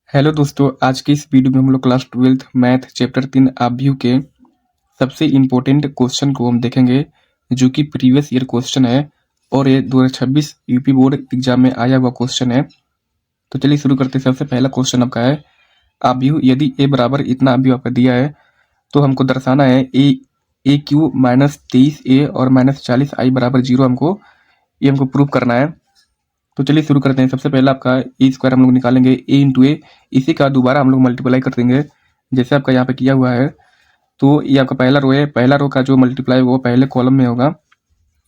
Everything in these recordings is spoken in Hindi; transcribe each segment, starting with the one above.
हेलो दोस्तों, आज की इस वीडियो में हम लोग क्लास 12th मैथ चैप्टर 3 ऑब्व्यू के सबसे इम्पोर्टेंट क्वेश्चन को हम देखेंगे, जो कि प्रीवियस ईयर क्वेश्चन है और ये 2026 यूपी बोर्ड एग्जाम में आया हुआ क्वेश्चन है। तो चलिए शुरू करते हैं। सबसे पहला क्वेश्चन आपका है, ऑब्व्यू यदि ए बराबर इतना ऑब्व्यू आपका दिया है तो हमको दर्शाना है ए क्यू माइनस 23 ए और माइनस 40 आई बराबर 0 हमको प्रूव करना है। तो चलिए शुरू करते हैं। सबसे पहला आपका ए स्क्वायर हम लोग निकालेंगे, ए इंटू ए, इसी का दोबारा हम लोग मल्टीप्लाई कर देंगे जैसे आपका यहाँ पे किया हुआ है। तो ये आपका पहला रो है, पहला रो का जो मल्टीप्लाई वो पहले कॉलम में होगा।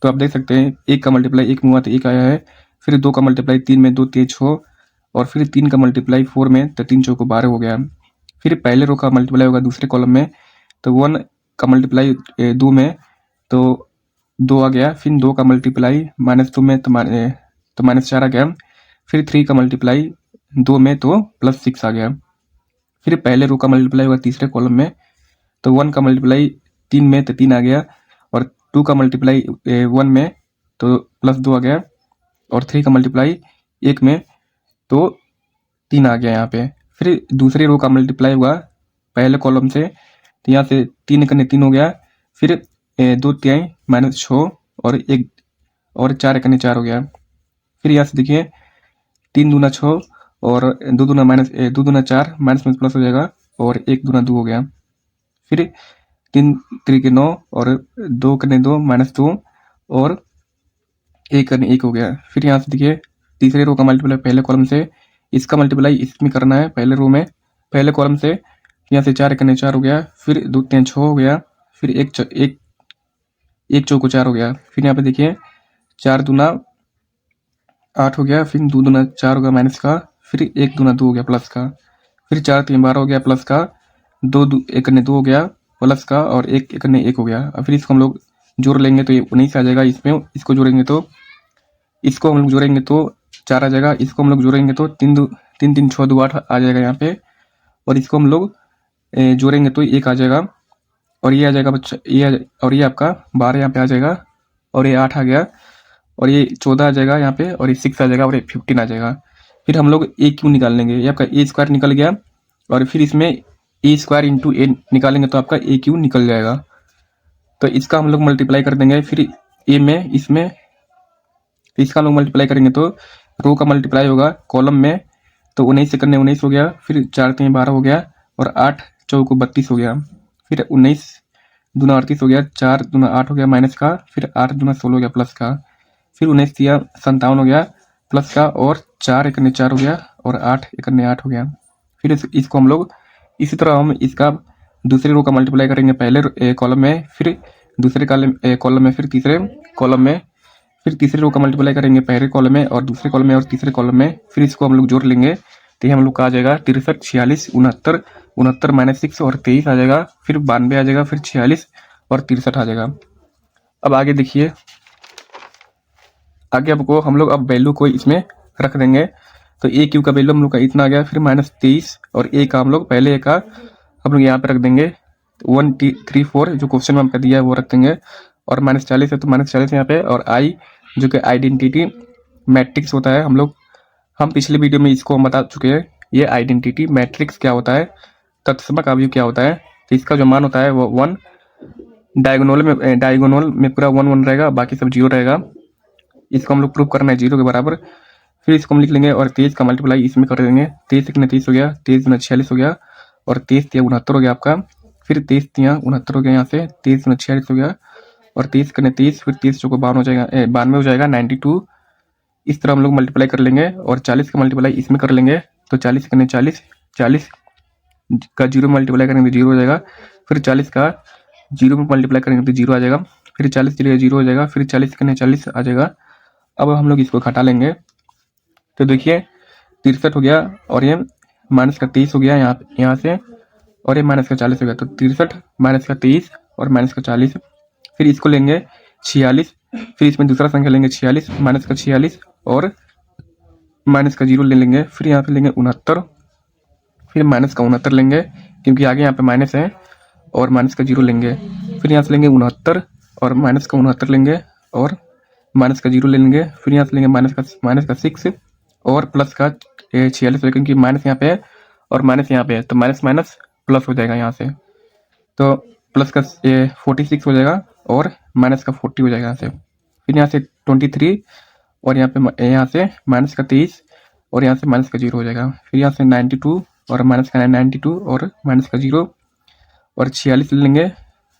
तो आप देख सकते हैं एक का मल्टीप्लाई एक में हुआ तो एक आया है, फिर दो का मल्टीप्लाई तीन में, दो तेज 6, और फिर तीन का मल्टीप्लाई 4 में तो तीन चौको 12 हो गया। फिर पहले रो का मल्टीप्लाई होगा दूसरे कॉलम में, तो 1 का मल्टीप्लाई 2 में तो 2 आ गया, फिर 2 का मल्टीप्लाई -2 में तो -4 आ गया, फिर 3 का मल्टीप्लाई 2 में तो +6 आ गया। फिर पहले रो का मल्टीप्लाई होगा तीसरे कॉलम में, तो 1 का मल्टीप्लाई 3 में तो 3 आ गया, और 2 का मल्टीप्लाई 1 में तो +2 आ गया, और 3 का मल्टीप्लाई 1 में तो 3 आ गया यहाँ पे। फिर दूसरी रो का मल्टीप्लाई हुआ पहले कॉलम से, तो यहाँ से 3 करने 3 हो गया, फिर 2 तिहाई -6 और 1 और 4 करने 4 हो गया। फिर यहाँ से देखिए 3 दूना 6 और 2 दूना 4, माइनस में प्लस हो जाएगा, और 1 दूना 2 हो गया। फिर 3 3 9 और 2 करने 2 -2 और 1 करने 1 हो गया। फिर यहाँ से देखिए तीसरे रो का मल्टीप्लाई पहले कॉलम से, इसका मल्टीप्लाई इसमें करना है पहले रो में पहले कॉलम से, यहाँ से 4 करने 4 हो गया, फिर 2 3 6 हो गया, फिर एक चौको 4 हो गया। फिर यहाँ पे देखिए 4 दूना 8 हो गया, फिर 2 दूना 4 हो गया माइनस का, फिर 1 दूना 2 हो गया प्लस का, फिर 4 3 12 हो गया प्लस का, 1 करने 2 हो गया प्लस का, और 1 करने 1 हो गया। और फिर इसको हम लोग जोड़ लेंगे तो ये 19 आ जाएगा। इसमें इसको जोड़ेंगे तो 4 आ जाएगा, इसको हम लोग जोड़ेंगे तो 3 3 6 2 8 आ जाएगा यहाँ पे, और इसको हम लोग जोड़ेंगे तो 1 आ जाएगा, और ये आ जाएगा बच्चा और ये आपका 12 यहाँ पे आ जाएगा, और ये 8 आ गया, और ये 14 आ जाएगा यहाँ पे, और ये 6 आ जाएगा, और ये 15 आ जाएगा। फिर हम लोग ए क्यू निकाल लेंगे, ये आपका ए स्क्वायर निकल गया, और फिर इसमें ए स्क्वायर इंटू ए निकालेंगे तो आपका ए क्यू निकल जाएगा। तो इसका हम लोग मल्टीप्लाई कर देंगे, फिर ए में इसमें इसका हम लोग मल्टीप्लाई करेंगे तो रो का मल्टीप्लाई होगा कॉलम में, तो 19 से करने 19 हो गया, फिर 4 3 12 हो गया, और 8 चौको 32 हो गया, फिर 19 दूना 38 हो गया, 4 दूना 8 हो गया माइनस का, फिर 8 दूना 16 हो गया प्लस का, फिर 19 तिया 57 हो गया प्लस का, और 4 एक ने 4 हो गया, और 8 एक ने 8 हो गया। फिर इसको हम लोग इसी तरह हम इसका दूसरे रो का मल्टीप्लाई करेंगे पहले कॉलम में, फिर दूसरे कॉलम में, फिर तीसरे कॉलम में, फिर तीसरे रो का मल्टीप्लाई करेंगे पहले कॉलम में और दूसरे कॉलम में और तीसरे कॉलम में, फिर इसको हम लोग जोड़ लेंगे तो ये हम लोग का आ जाएगा 63 46 69 69 -6 और 23 आ जाएगा, फिर 92 आ जाएगा, फिर 46 और 63 आ जाएगा। अब आगे देखिए, आगे आपको हम लोग अब वैल्यू को इसमें रख देंगे, तो ए क्यू का वैल्यू हम लोग का इतना आ गया, फिर -23 और ए का हम लोग पहले ए का हम लोग यहाँ पे रख देंगे 1 3 4 जो क्वेश्चन में हमको दिया है वो रख देंगे, और -40 है तो -40 यहाँ पे, और आई जो कि आइडेंटिटी मैट्रिक्स होता है, हम पिछले वीडियो में इसको हम बता चुके हैं। ये आइडेंटिटी मैट्रिक्स क्या होता है, तत्समक अवयव क्या होता है, तो इसका जो मान होता है वो 1 डायगोनल में पूरा 1 1 रहेगा, बाकी सब 0 रहेगा। इसको हम लोग प्रूव करना है 0 के बराबर। फिर इसको हम लिख लेंगे और 23 का मल्टीप्लाई इसमें कर देंगे, 23 एक 30 हो गया, 23 गुना 46 हो गया, और 23 तिया 69 हो गया आपका, फिर 23 तिया 69 हो गया, यहाँ से 23 गुना 46 हो गया, और 23 करने 30, फिर 30 चौको 52 हो जाएगा, 92 हो जाएगा 92। इस तरह हम लोग मल्टीप्लाई कर लेंगे, और 40 का मल्टीप्लाई इसमें कर लेंगे, तो 40 करने 40 40 का 0 मल्टीप्लाई करेंगे तो 0 हो जाएगा, फिर 40 का 0 में मल्टीप्लाई करेंगे तो 0 आ जाएगा, फिर 40 चलिए 0 हो जाएगा, फिर 40 करने 40 आ जाएगा। अब हम लोग इसको घटा लेंगे, तो देखिए 63 हो गया, और ये माइनस का 23 हो गया यहाँ से, और ये माइनस का 40 हो गया, तो 63 माइनस का 23 और माइनस का 40। फिर इसको लेंगे 46, फिर इसमें दूसरा संख्या लेंगे 46 माइनस का 46 और माइनस का 0 ले लेंगे, फिर यहाँ पे लेंगे 69, फिर माइनस का 69 लेंगे क्योंकि आगे यहाँ पे माइनस है, और माइनस का 0 लेंगे, फिर यहाँ से लेंगे 69 और माइनस का 69 लेंगे, और माइनस का 0 ले लेंगे, फिर यहाँ से लेंगे माइनस का 6 और प्लस का 46 क्योंकि माइनस यहाँ पे है और माइनस यहाँ पे है, तो माइनस माइनस प्लस हो जाएगा यहाँ से, तो प्लस का 46 हो जाएगा और माइनस का 40 हो जाएगा यहाँ से। फिर यहाँ से 23 और यहाँ से माइनस का 23 और यहाँ से माइनस का 0 हो जाएगा। फिर यहाँ से 92 और माइनस का 92 और माइनस का 0 और 46 ले लेंगे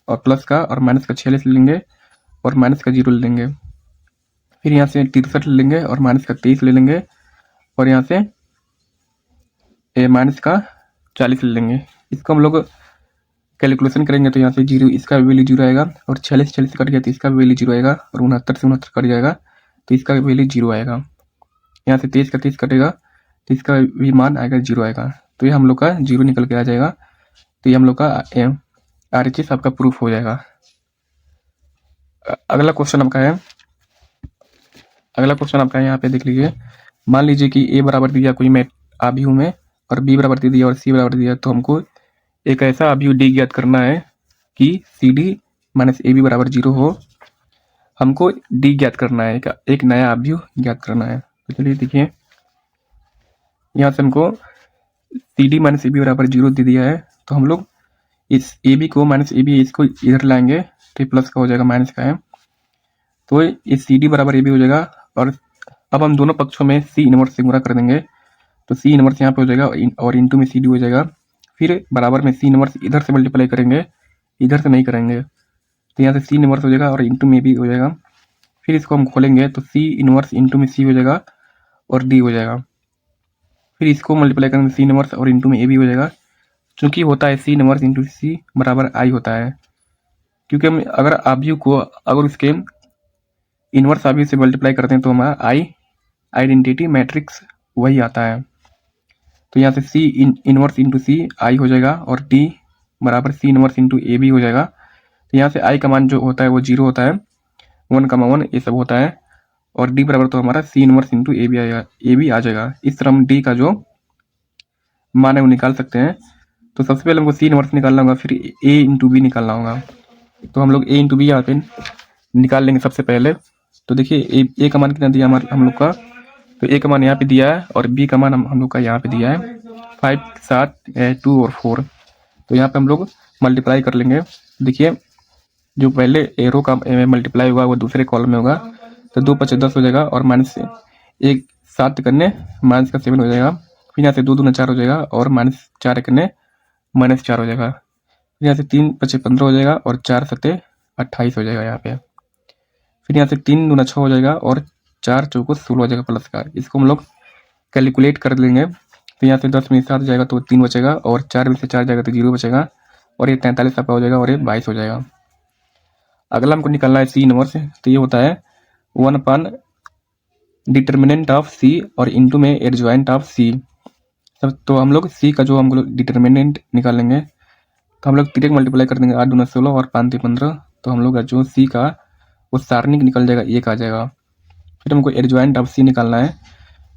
और प्लस का और माइनस का 46 ले लेंगे और माइनस का 0 ले लेंगे। फिर यहाँ से 63 ले लेंगे और माइनस का 23 ले लेंगे और यहाँ से माइनस का 40 ले लेंगे। इसको हम लोग कैलकुलेशन करेंगे तो यहाँ से 0, इसका वैल्यू 0 आएगा और 46 कट गया तो इसका वैल्यू 0 आएगा और 69 से 69 कट जाएगा तो इसका वैल्यू 0 आएगा। यहाँ से 23 का 23 कटेगा तो इसका भी मान आएगा 0 आएगा, तो ये हम लोग का 0 निकल के आ जाएगा। तो ये हम लोग का RHS आपका प्रूफ हो जाएगा। अगला क्वेश्चन आपका है यहाँ पे देख लीजिए। मान लीजिए कि A बराबर दिया कोई मैं आव्यूह में और B बराबर दे दिया और C बराबर दिया, तो हमको एक ऐसा आव्यूह D ज्ञात करना है कि CD माइनस AB बराबर 0 हो। हमको D ज्ञात करना है, एक नया आव्यूह ज्ञात करना है। तो चलिए देखिए, यहाँ से हमको CD माइनस AB बराबर 0 दे दिया है, तो हम लोग इस AB को माइनस AB इसको इधर लाएंगे तो प्लस का हो जाएगा, माइनस का है, तो इस CD बराबर AB हो जाएगा। और अब हम दोनों पक्षों में C इनवर्स से गुणा कर देंगे, तो C इनवर्स यहाँ पे हो जाएगा और इंटू में CD हो जाएगा। फिर बराबर में C इनवर्स इधर से मल्टीप्लाई करेंगे, इधर से नहीं करेंगे, तो यहाँ से C इनवर्स हो जाएगा और इंटू में भी हो जाएगा। फिर इसको हम खोलेंगे तो C इनवर्स इंटू में C हो जाएगा और D हो जाएगा। फिर इसको मल्टीप्लाई करेंगे C इनवर्स और इंटू में A भी हो जाएगा। चूंकि होता है C इनवर्स इंटू C बराबर I होता है, क्योंकि हम अगर आव्यूह को अगर उसके इनवर्स आव्यूह से मल्टीप्लाई करते हैं तो हमारा I आइडेंटिटी मैट्रिक्स वही आता है। तो यहाँ से C inverse into C I हो जाएगा और D बराबर C इनवर्स इंटू A भी हो जाएगा। तो यहाँ से I का मान जो होता है वो 0 होता है, 1,1 ये सब होता है, और D बराबर तो हमारा C इनवर्स इंटू A भी आएगा, A भी आ जाएगा। इस तरह हम D का जो मान है वो निकाल सकते हैं। तो सबसे पहले हमको C इनवर्स निकालना होगा, फिर A इंटू B निकालना होगा। तो हम लोग A इंटू बी यहाँ पे निकाल लेंगे सबसे पहले। तो देखिए A का मान कितना दिया हम लोग का, तो A का मान यहाँ पे दिया है और B का मान हम लोग का यहाँ पे दिया है 5, 7, 2 और 4। तो यहाँ पे हम लोग मल्टीप्लाई कर लेंगे। देखिए जो पहले एरो का मल्टीप्लाई होगा वो दूसरे कॉलम में होगा, तो 2 5 10 हो जाएगा और माइनस 1 7 करने माइनस का 7 हो जाएगा। फिर यहाँ से 2 दूना 4 हो जाएगा और माइनस 4 करने माइनस 4 हो जाएगा। फिर यहाँ से 3 5 15 हो जाएगा और 4 7 28 हो जाएगा यहाँ पे। फिर यहाँ से 3 दूना 6 हो जाएगा और 4 चौको 16 हो जाएगा प्लस का। इसको हम लोग कैलकुलेट कर लेंगे। तो यहाँ से 10 में 7 जाएगा तो 3 बचेगा और 4 में से 4 जाएगा तो 0 बचेगा और ये 43 आपका हो जाएगा और ये 22 हो जाएगा। अगला हमको निकालना है C इनवर्स, तो ये होता है 1 अपन डिटर्मिनेंट ऑफ C और इंटू में एडजॉइंट ऑफ C। तो हम लोग C का जो हम लोग डिटर्मिनेंट निकालेंगे तो हम लोग 3 मल्टीप्लाई कर देंगे, 8 दूना 16 और 5 15, तो हम लोग का जो C का वो सारणिक निकल जाएगा, 1 आ जाएगा। फिर हमको एडजॉइंट ऑफ C निकालना है,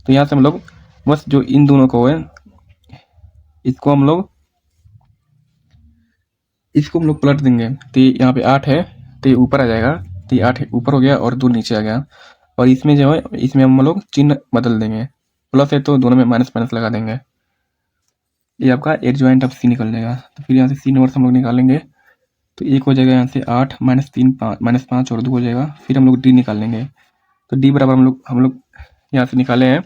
तो यहाँ से हम लोग बस जो इन दोनों को है इसको हम लोग पलट देंगे। तो यहाँ पे 8 है तो ये ऊपर आ जाएगा, तो ये 8 ऊपर हो गया और 2 नीचे आ गया। और इसमें जो है इसमें हम लोग चिन्ह बदल देंगे, प्लस है तो दोनों में माइनस माइनस लगा देंगे, ये आपका एडजॉइंट ऑफ C निकल जाएगा। तो फिर यहाँ से C इनवर्स हम लोग निकालेंगे, तो 1 हो जाएगा यहाँ से 8 माइनस 3 5 और 2 हो जाएगा। फिर हम लोग D निकाल लेंगे, तो D बराबर हम लोग यहाँ से निकाले हैं,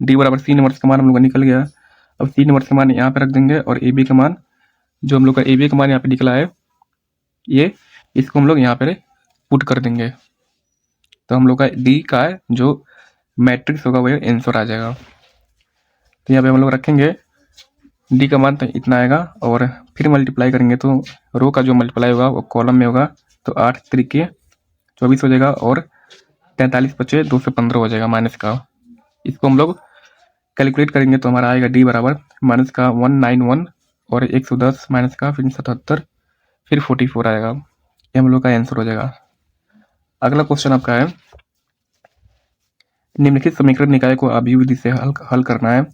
D बराबर C इनवर्स का मान हम लोग का निकल गया। अब C इनवर्स का मान यहाँ पे रख देंगे और AB का मान जो हम लोग का AB का मान यहाँ पे निकला है ये, इसको हम लोग यहाँ पे पुट कर देंगे, तो हम लोग का D का जो मैट्रिक्स होगा वो आंसर आ जाएगा। तो यहाँ पे हम लोग रखेंगे D का मान तो इतना आएगा और फिर मल्टीप्लाई करेंगे तो रो का जो मल्टीप्लाई होगा वो कॉलम में होगा, तो 8 त्रिके 24 हो जाएगा और 43 बचे 215 हो जाएगा माइनस का। इसको हम लोग कैलकुलेट करेंगे तो हमारा आएगा D बराबर माइनस का 191 और 110 माइनस का फिर 77 फिर 44 आएगा। ये हम लोग का आंसर हो जाएगा। अगला क्वेश्चन आपका है, निम्नलिखित समीकरण निकाय को आव्यूह विधि से हल करना है।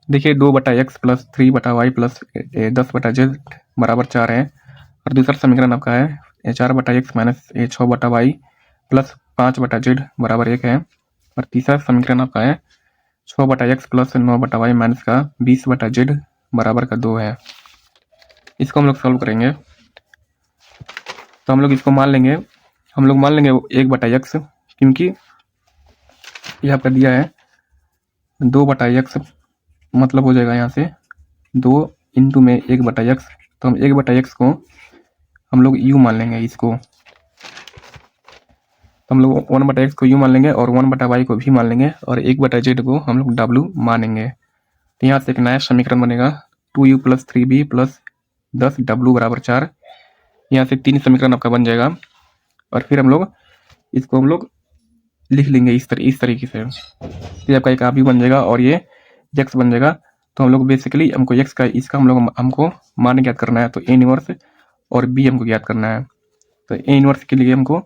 देखिए 2/x plus 3/y plus 10/z बराबर 4 है, और दूसरा समीकरण आपका है 4/x minus 6/y plus 5/z बराबर 1 है, और तीसरा समीकरण आपका है 6/x प्लस 9/y माइनस का 20/z बराबर का 2 है। इसको हम लोग सॉल्व करेंगे तो हम लोग इसको मान लेंगे 1/x, क्योंकि ये आपका दिया है 2/x, मतलब हो जाएगा यहाँ से 2 इंटू में 1/x, तो हम 1/x को हम लोग u मान लेंगे इसको, तो हम लोग 1/x को u मान लेंगे और 1/y को भी मान लेंगे और 1/z को हम लोग w मानेंगे। तो यहाँ से एक नया समीकरण बनेगा 2u plus 3b plus 10w बराबर 4। यहाँ से 3 समीकरण आपका बन जाएगा और फिर हम लोग इसको लिख लेंगे इस तरीके से। तो आपका एक बन जाएगा और ये x बन जाएगा। तो हम लोग बेसिकली हमको x का इसका हमको मान ज्ञात करना है, तो a इनवर्स और b हमको ज्ञात करना है। तो a इनवर्स के लिए हमको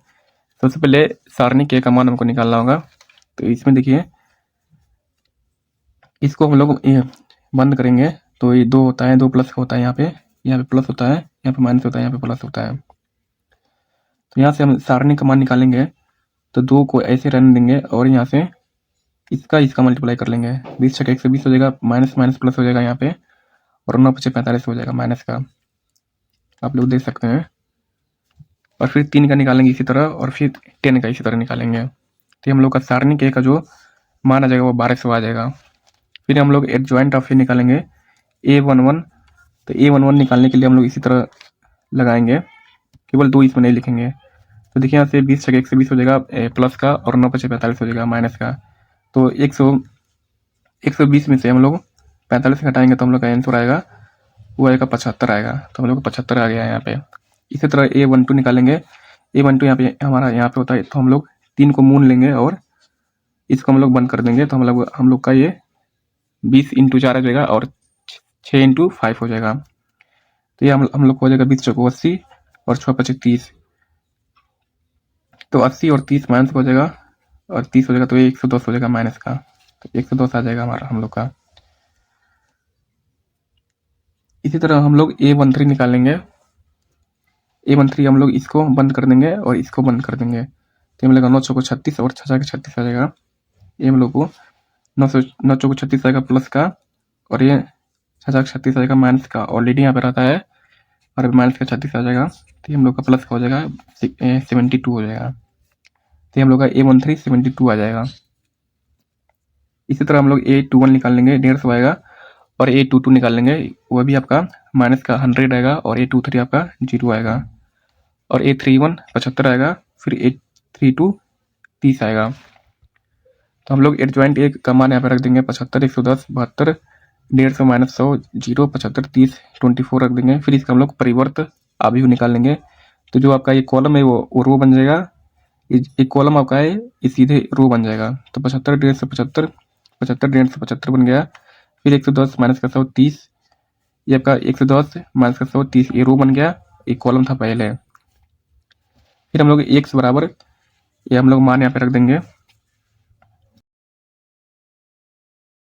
सबसे पहले सारणी के का मान हमको निकालना होगा। तो इसमें देखिए इसको हम लोग बंद करेंगे तो ये 2 होता है, 2 प्लस होता है, यहाँ पे प्लस होता है, यहाँ पे माइनस होता है, यहाँ पे प्लस होता है। तो यहाँ से हम सारणी का मान निकालेंगे तो 2 को ऐसे रहने देंगे और यहाँ से इसका मल्टीप्लाई कर लेंगे। 20 छक 120 हो जाएगा, माइनस माइनस प्लस हो जाएगा यहाँ पे, और 9 पचे 45 हो जाएगा माइनस का, आप लोग देख सकते हैं। और फिर 3 का निकालेंगे इसी तरह और फिर 10 का इसी तरह निकालेंगे। तो हम लोग का सारणी के का जो मान आ जाएगा वो 1200 आ जाएगा। फिर हम लोग एडजॉइंट ऑफ निकालेंगे a11। तो a11 निकालने के लिए हम लोग इसी तरह लगाएंगे, केवल 2 इसमें नहीं लिखेंगे। तो देखिए यहाँ से 20 छक 120 हो जाएगा प्लस का, और 9 पचे 45 हो जाएगा माइनस का। तो 120 में से हम लोग 45 घटाएंगे तो हम लोग का आंसर आएगा वो आएगा 75 आएगा। तो हम लोग को 75 आ गया है यहाँ पे। इसी तरह a12 निकालेंगे। a12 यहाँ पे हमारा यहाँ पे होता है, तो हम लोग 3 को मून लेंगे और इसको हम लोग बंद कर देंगे। तो हम लोग का ये 20 इंटू 4 आ जाएगा और 6 इंटू 5 हो जाएगा। तो ये हम लोग को हो जाएगा 20 चौको 80 और 6 पचे 30। तो 80 और 30 माइनस हो जाएगा और 30 हो जाएगा, तो ये 110 हो जाएगा माइनस का। तो 110 आ जाएगा हमारा हम लोग का। इसी तरह हम लोग a13 निकालेंगे। a13 हम लोग इसको बंद कर देंगे और इसको बंद कर देंगे। तो हम लोग 9 चौको 36 और 6 के 36 आ जाएगा। ये हम लोग को 9 चौको 36 आएगा प्लस का, और ये 6 के 36 आएगा माइनस का। ऑलरेडी यहाँ पे रहता है और माइनस का 36 आ जाएगा, तो हम लोग का प्लस का हो जाएगा 72 हो जाएगा। तो हम लोग का a13 72 आ जाएगा। इसी तरह हम लोग a21 निकाल लेंगे, 150 आएगा, और a22 निकाल लेंगे, वो भी आपका माइनस का 100 आएगा, और a23 आपका 0 आएगा, और a31 75 आएगा, फिर a32 30 आएगा। तो हम लोग एडजॉइंट एक का मान यहाँ पे रख देंगे 75, 110, 72, 150 माइनस 100, 0, 75, 30, 24 रख देंगे। फिर इसका हम लोग परिवर्त अभिव्यक्ति निकाल लेंगे। तो जो आपका ये कॉलम है वो रो बन जाएगा, एक कॉलम आपका है ये सीधे रो बन जाएगा। तो 75, 150, 75, 150 बन गया। फिर 110 माइनस का 100, 30, ये आपका 110 माइनस का 100, 30, ये रो बन गया, एक कॉलम था पहले। फिर हम लोग x बराबर ये हम लोग मान यहाँ पे रख देंगे